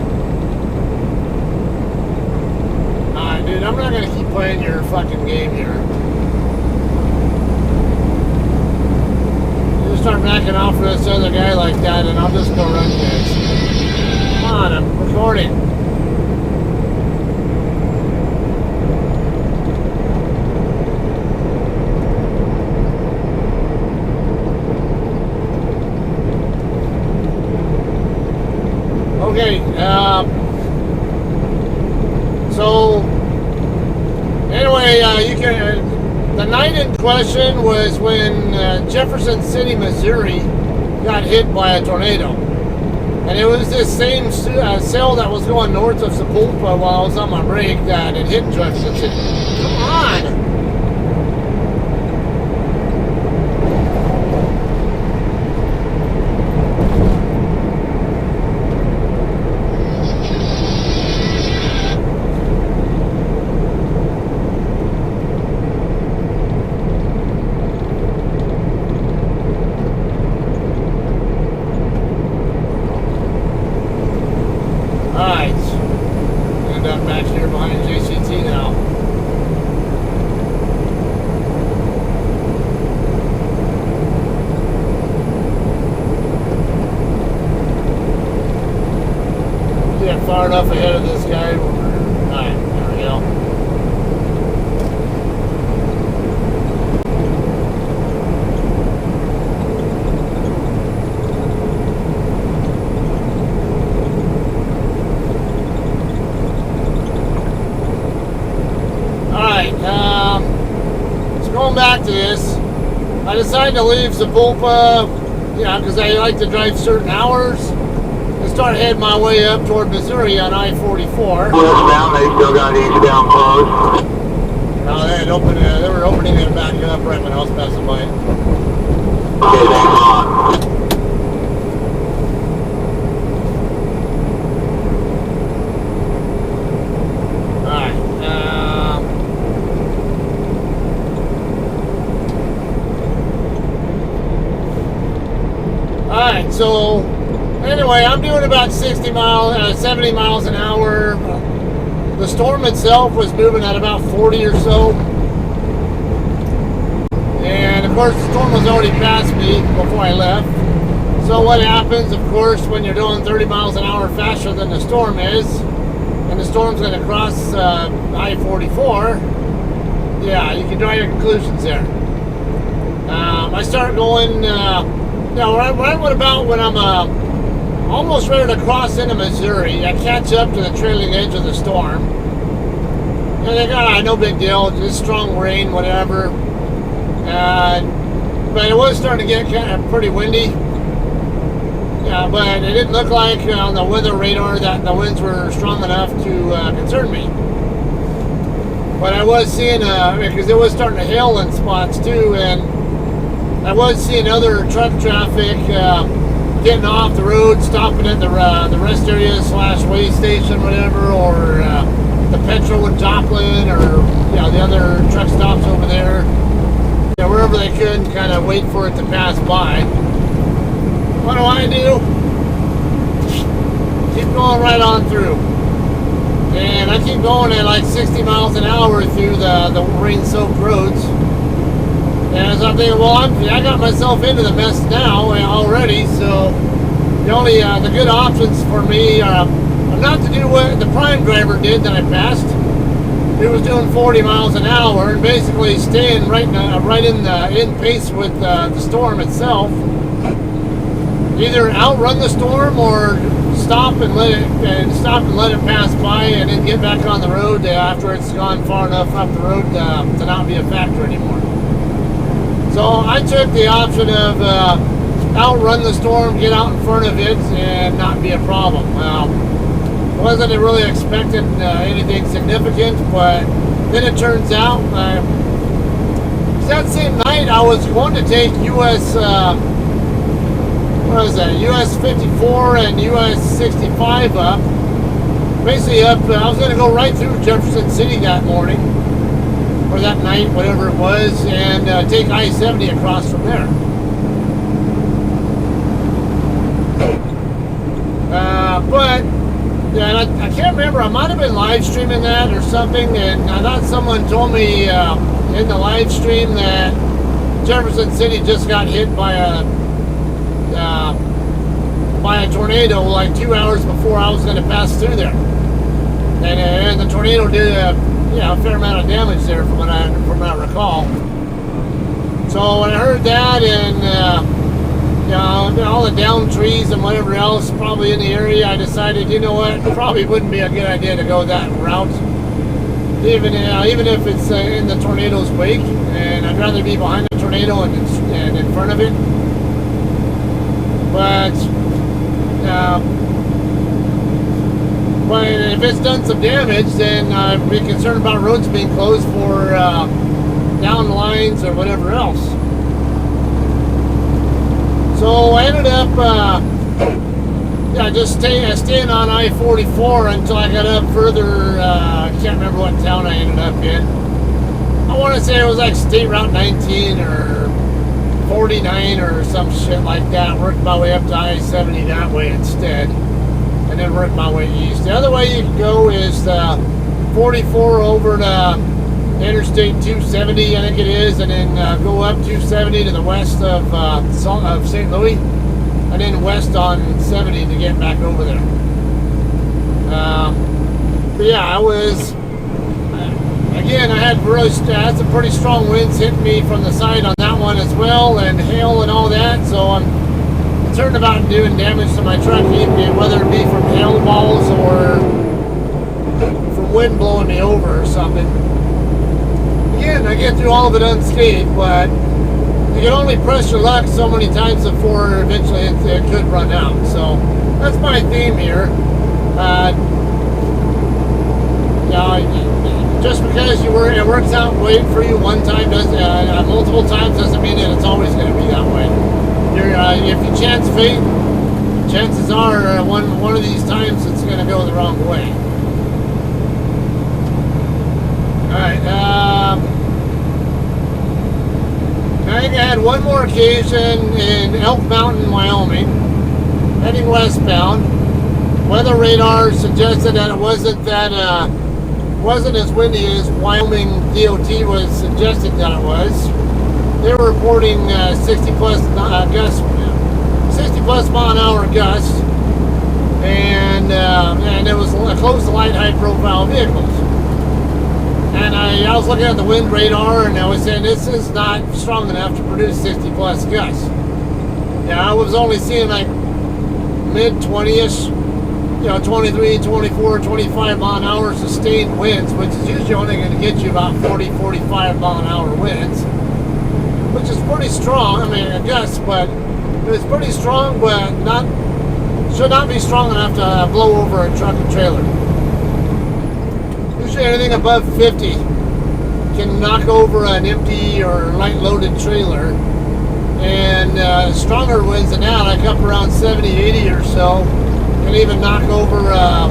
Alright, dude, I'm not going to keep playing your fucking game here. You just start backing off for this other guy like that and I'll just go run this. Come on, I'm recording. Okay, so anyway, the night in question was when Jefferson City, Missouri got hit by a tornado. And it was this same cell that was going north of Sapulpa while I was on my break that it hit Jefferson City. Come on! Far enough ahead of this guy. Alright, there we go. Alright, so going back to this, I decided to leave Sapulpa, because I like to drive certain hours. Start heading my way up toward Missouri on I-44. Westbound, they still got eastbound closed. No, they were opening it back up right when I was passing by it. Okay, thanks a lot. Alright, so anyway, I'm doing about 70 miles an hour. The storm itself was moving at about 40 or so. And of course, the storm was already past me before I left. So what happens, of course, when you're doing 30 miles an hour faster than the storm is, and the storm's going to cross I-44, yeah, you can draw your conclusions there. I start going, right about when I'm almost ready to cross into Missouri, I catch up to the trailing edge of the storm. And I got, no big deal, just strong rain, whatever. But it was starting to get kind of pretty windy. Yeah, but it didn't look like on the weather radar that the winds were strong enough to concern me. But I was seeing, because it was starting to hail in spots too, and I was seeing other truck traffic getting off the road, stopping at the rest area / way station, whatever, or the Petrol in Joplin, or the other truck stops over there. Wherever they could, kind of wait for it to pass by. What do? Keep going right on through. And I keep going at like 60 miles an hour through the rain-soaked roads. And so I'm thinking, well, I got myself into the mess now already, so the good options for me are not to do what the prime driver did that I passed. He was doing 40 miles an hour and basically staying right in pace with the storm itself. Either outrun the storm or stop and let it pass by, and then get back on the road after it's gone far enough up the road to not be a factor anymore. So I took the option of outrun the storm, get out in front of it, and not be a problem. Wasn't really expecting anything significant, but then it turns out that same night I was going to take US US 54 and US 65 up. Basically I was going to go right through Jefferson City that morning, or that night, whatever it was, and take I-70 across from there. But and I can't remember, I might have been live streaming that or something, and I thought someone told me in the live stream that Jefferson City just got hit by a tornado like 2 hours before I was going to pass through there. And the tornado did a fair amount of damage there from what I recall. So when I heard that, and all the downed trees and whatever else probably in the area, I decided, you know what, it probably wouldn't be a good idea to go that route, even if it's in the tornado's wake, and I'd rather be behind the tornado and in front of it. But if it's done some damage, then I'd be concerned about roads being closed for down lines or whatever else. So I ended up just staying on I-44 until I got up further. I can't remember what town I ended up in. I want to say it was like State Route 19 or 49 or some shit like that. Worked my way up to I-70 that way instead, and then worked my way east. The other way you can go is 44 over to Interstate 270, I think it is, and then go up 270 to the west of St. Louis, and then west on 70 to get back over there. But yeah, I was, again, I had some pretty strong winds hitting me from the side on that one as well, and hail and all that, so I'm concerned about doing damage to my truck, whether it be from hail balls or from wind blowing me over or something. Again, I get through all of it unscathed, but you can only press your luck so many times before eventually it could run out. So that's my theme here. Just because it works out great for you one time, multiple times doesn't mean that it's always going to be that way. If you chance fate, chances are one of these times it's going to go the wrong way. Alright, I think I had one more occasion in Elk Mountain, Wyoming, heading westbound. Weather radar suggested that it wasn't as windy as Wyoming DOT was suggesting that it was. they were reporting 60 plus gusts, 60 plus mile an hour gusts, and it was close to light high profile vehicles. And I was looking at the wind radar, and I was saying this is not strong enough to produce 60 plus gusts. Yeah, I was only seeing like mid 20ish, 23, 24, 25 mile an hour sustained winds, which is usually only going to get you about 40, 45 mile an hour winds, which is pretty strong. I mean, I guess, but it's pretty strong, but should not be strong enough to blow over a truck and trailer. Usually anything above 50 can knock over an empty or light loaded trailer, and stronger winds than that, like up around 70, 80 or so, can even knock over a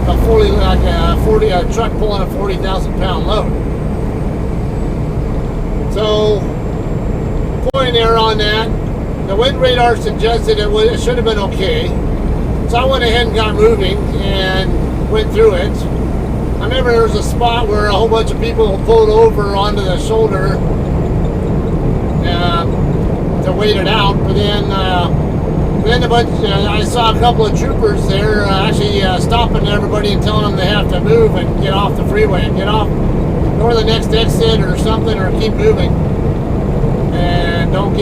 truck pulling a 40,000 pound load. So, point error on that. The wind radar suggested it should have been okay. So I went ahead and got moving and went through it. I remember there was a spot where a whole bunch of people pulled over onto the shoulder to wait it out, but then I saw a couple of troopers there actually stopping everybody and telling them they have to move and get off the freeway and get off, go to the next exit or something, or keep moving, and don't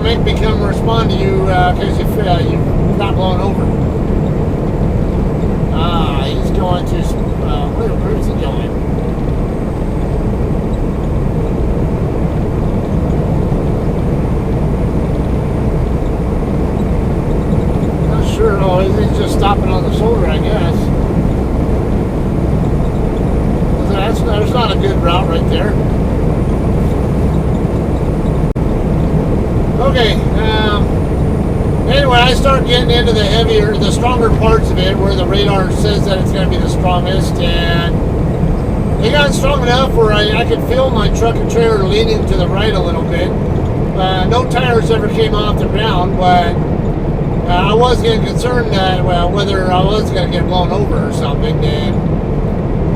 make me come respond to you because you got blown over. He's going to where's he going? Sure, oh, he's just stopping on the shoulder, I guess. That's not a good route right there. Okay, anyway, I start getting into the stronger parts of it, where the radar says that it's going to be the strongest, and it got strong enough where I could feel my truck and trailer leaning to the right a little bit. No tires ever came off the ground, but I was getting concerned that, whether I was going to get blown over or something, and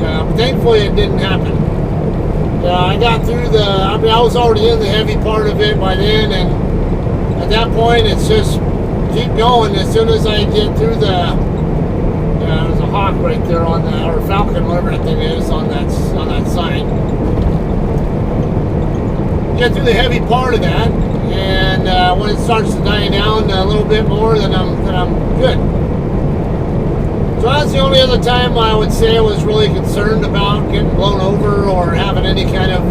but thankfully it didn't happen. I got through I was already in the heavy part of it by then, and at that point it's just keep going. As soon as I get through there's a hawk right there on or falcon, whatever that thing is, on that sign. Get through the heavy part of that, and when it starts to die down a little bit more, then I'm good. So that's the only other time I would say I was really concerned about getting blown over or having any kind of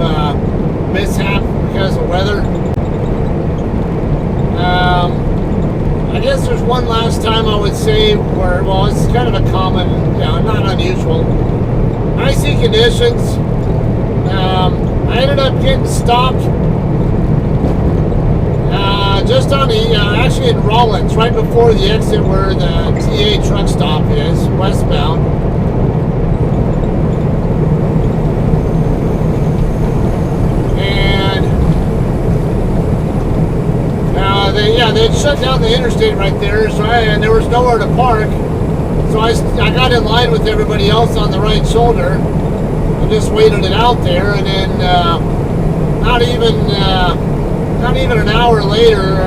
mishap because of weather. I guess there's one last time I would say where, it's kind of a common, not unusual. Icy conditions. I ended up getting stopped just on actually in Rollins, right before the exit where the TA truck stop is, westbound. And they had shut down the interstate right there, and there was nowhere to park. So I got in line with everybody else on the right shoulder and just waited it out there, and then not even an hour later,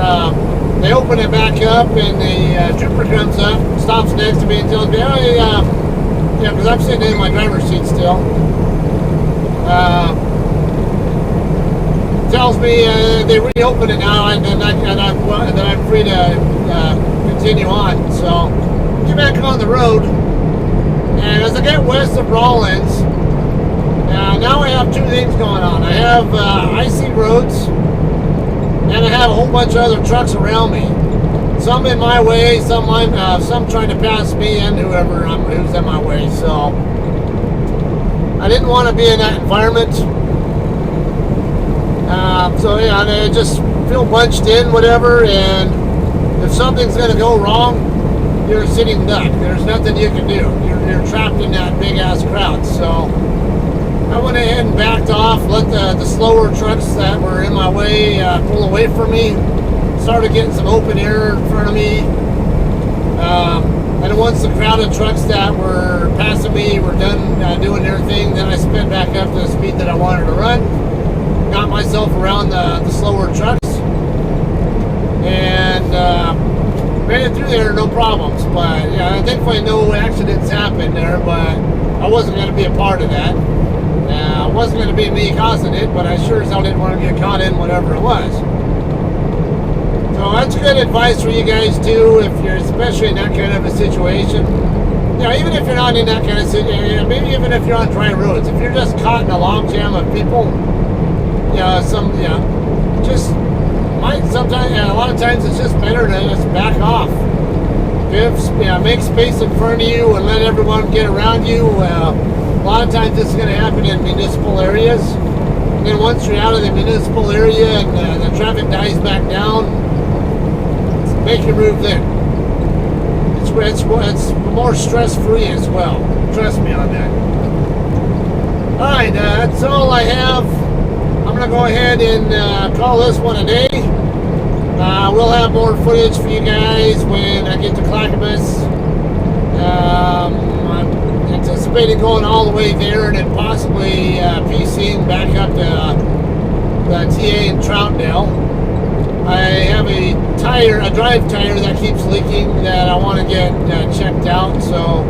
they open it back up, and the trooper comes up, stops next to me, and tells me, because I'm sitting in my driver's seat still. Tells me they reopened it now, and I'm free to continue on. So get back on the road, and as I get west of Rollins, now I have two things going on. I have icy roads, and I have a whole bunch of other trucks around me. Some in my way, some trying to pass me and who's in my way. So I didn't want to be in that environment. They just feel bunched in, whatever. And if something's going to go wrong, you're a sitting duck. There's nothing you can do. You're trapped in that big ass crowd. So I went ahead and backed off, let the slower trucks that were in my way pull away from me, started getting some open air in front of me. And once the crowded trucks that were passing me were done doing their thing, then I sped back up to the speed that I wanted to run. got myself around the slower trucks, and made it through there, no problems. But yeah, thankfully no accidents happened there, but I wasn't going to be a part of that. It wasn't going to be me causing it, but I sure as hell didn't want to get caught in whatever it was. So that's good advice for you guys too, if you're especially in that kind of a situation. You know, even if you're not in that kind of situation, maybe even if you're on dry roads, if you're just caught in a log jam of people, just might sometimes, a lot of times it's just better to just back off. Make space in front of you and let everyone get around you. A lot of times this is going to happen in municipal areas. And then once you're out of the municipal area and the traffic dies back down, make your move then. It's more stress-free as well. Trust me on that. Alright, that's all I have. I'm going to go ahead and call this one a day. We'll have more footage for you guys when I get to Clackamas. I'm anticipating going all the way there and then possibly PCing back up to the TA in Troutdale. I have a drive tire that keeps leaking that I want to get checked out, so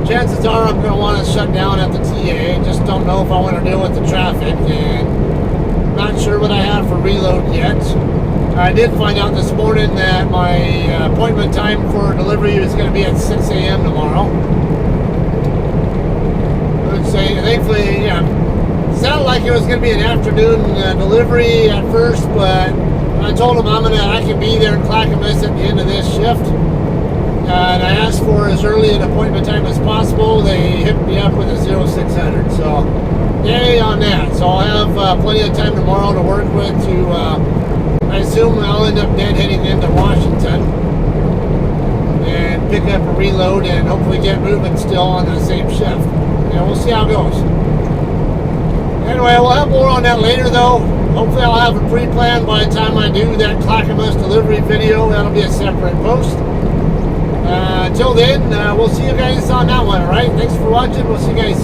chances are I'm going to want to shut down at the TA. Just don't know if I want to deal with the traffic, and not sure what I have for reload yet. I did find out this morning that my appointment time for delivery is going to be at 6 a.m. tomorrow. I would say, thankfully, it sounded like it was going to be an afternoon delivery at first, but I told them I can be there in Clackamas at the end of this shift. And I asked for as early an appointment time as possible. They hit me up with a 0600. So, yay on that. So I'll have plenty of time tomorrow to work with I assume I'll end up deadheading into Washington and pick up a reload and hopefully get moving still on the same shift. And we'll see how it goes. Anyway, we'll have more on that later though. Hopefully I'll have a pre-plan by the time I do that Clackamas delivery video. That'll be a separate post. Until then, we'll see you guys on that one, alright? Thanks for watching. We'll see you guys.